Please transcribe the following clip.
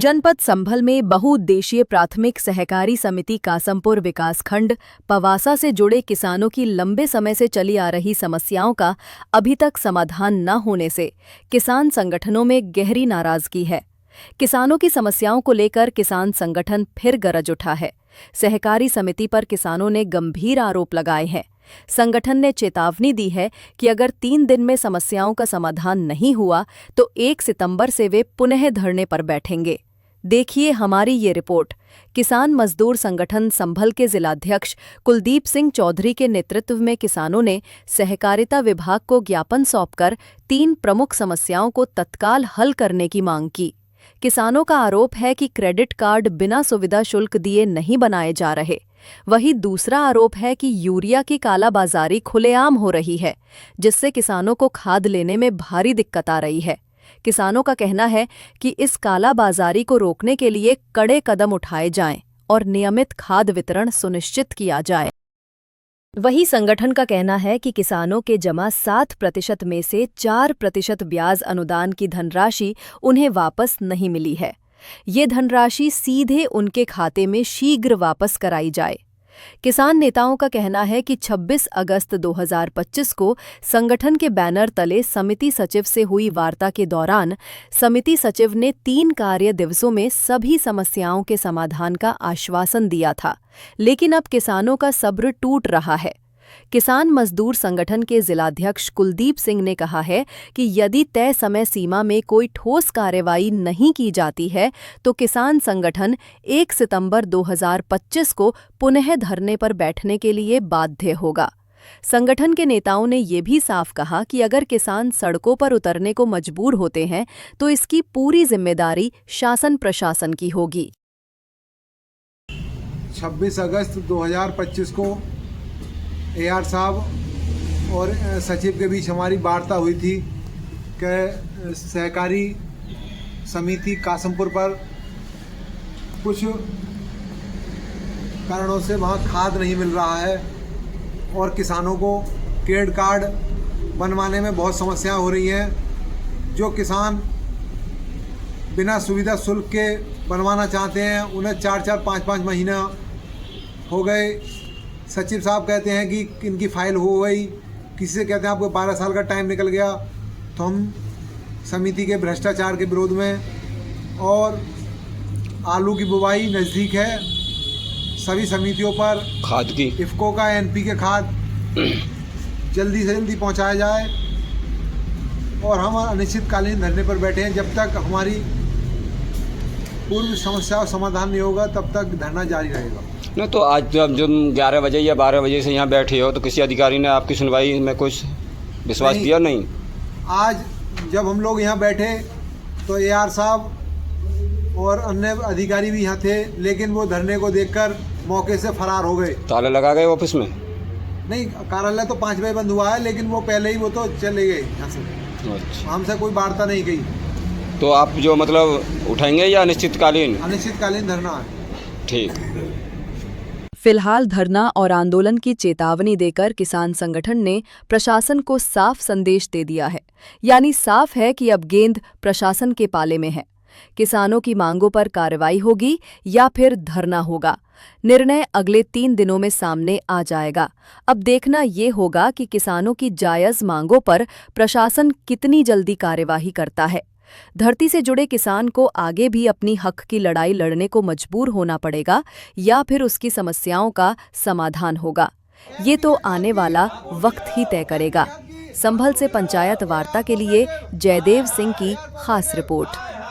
जनपद संभल में बहुउद्देशीय प्राथमिक सहकारी समिति कासमपुर विकासखंड पवासा से जुड़े किसानों की लंबे समय से चली आ रही समस्याओं का अभी तक समाधान न होने से किसान संगठनों में गहरी नाराजगी है। किसानों की समस्याओं को लेकर किसान संगठन फिर गरज उठा है। सहकारी समिति पर किसानों ने गंभीर आरोप लगाए हैं। संगठन ने चेतावनी दी है कि अगर 3 दिन में समस्याओं का समाधान नहीं हुआ तो 1 सितंबर से वे पुनः धरने पर बैठेंगे। देखिए हमारी ये रिपोर्ट। किसान मजदूर संगठन संभल के जिलाध्यक्ष कुलदीप सिंह चौधरी के नेतृत्व में किसानों ने सहकारिता विभाग को ज्ञापन सौंपकर 3 प्रमुख समस्याओं को तत्काल हल करने की मांग की। किसानों का आरोप है कि क्रेडिट कार्ड बिना सुविधा शुल्क दिए नहीं बनाए जा रहे। वहीं दूसरा आरोप है कि यूरिया की कालाबाजारी खुलेआम हो रही है, जिससे किसानों को खाद लेने में भारी दिक्कत आ रही है। किसानों का कहना है कि इस कालाबाजारी को रोकने के लिए कड़े कदम उठाए जाएं और नियमित खाद वितरण सुनिश्चित किया जाए। वहीं संगठन का कहना है कि किसानों के जमा 7% में से 4% ब्याज अनुदान की धनराशि उन्हें वापस नहीं मिली है। ये धनराशि सीधे उनके खाते में शीघ्र वापस कराई जाए। किसान नेताओं का कहना है कि 26 अगस्त 2025 को संगठन के बैनर तले समिति सचिव से हुई वार्ता के दौरान समिति सचिव ने 3 कार्य दिवसों में सभी समस्याओं के समाधान का आश्वासन दिया था, लेकिन अब किसानों का सब्र टूट रहा है। किसान मजदूर संगठन के जिलाध्यक्ष कुलदीप सिंह ने कहा है कि यदि तय समय सीमा में कोई ठोस कार्रवाई नहीं की जाती है तो किसान संगठन 1 सितंबर 2025 को पुनः धरने पर बैठने के लिए बाध्य होगा। संगठन के नेताओं ने ये भी साफ कहा कि अगर किसान सड़कों पर उतरने को मजबूर होते हैं तो इसकी पूरी जिम्मेदारी शासन प्रशासन की होगी। 26 अगस्त 2025 को AR साहब और सचिव के बीच हमारी वार्ता हुई थी कि सहकारी समिति कासमपुर पर कुछ कारणों से वहाँ खाद नहीं मिल रहा है और किसानों को क्रेडिट कार्ड बनवाने में बहुत समस्या हो रही हैं। जो किसान बिना सुविधा शुल्क के बनवाना चाहते हैं उन्हें 4-4, 5-5 महीना हो गए। सचिव साहब कहते हैं कि इनकी फाइल हो गई, किसी से कहते हैं आपको 12 साल का टाइम निकल गया। तो हम समिति के भ्रष्टाचार के विरोध में, और आलू की बुवाई नज़दीक है, सभी समितियों पर खाद की इफ़को का NPK खाद जल्दी से जल्दी पहुंचाया जाए। और हम अनिश्चितकालीन धरने पर बैठे हैं। जब तक हमारी पूर्व समस्या का समाधान नहीं होगा तब तक धरना जारी रहेगा। नहीं तो आज जब 11 बजे या 12 बजे से यहाँ बैठे हो तो किसी अधिकारी ने आपकी सुनवाई में कुछ विश्वास किया नहीं? आज जब हम लोग यहाँ बैठे तो AR साहब और अन्य अधिकारी भी यहाँ थे, लेकिन वो धरने को देखकर मौके से फरार हो गए। ताले लगा गए ऑफिस में? नहीं, कार्यालय तो 5 बजे बंद हुआ है, लेकिन वो पहले ही वो तो चले गए यहाँ से। अच्छा। हमसे कोई वार्ता नहीं की। तो आप जो मतलब उठाएंगे या अनिश्चितकालीन? अनिश्चितकालीन धरना है। ठीक। फिलहाल धरना और आंदोलन की चेतावनी देकर किसान संगठन ने प्रशासन को साफ संदेश दे दिया है। यानी साफ है कि अब गेंद प्रशासन के पाले में है। किसानों की मांगों पर कार्रवाई होगी या फिर धरना होगा। निर्णय अगले 3 दिनों में सामने आ जाएगा। अब देखना ये होगा कि किसानों की जायज़ मांगों पर प्रशासन कितनी जल्दी कार्यवाही करता है। धरती से जुड़े किसान को आगे भी अपनी हक की लड़ाई लड़ने को मजबूर होना पड़ेगा या फिर उसकी समस्याओं का समाधान होगा, ये तो आने वाला वक्त ही तय करेगा। संभल से पंचायत वार्ता के लिए जयदेव सिंह की खास रिपोर्ट।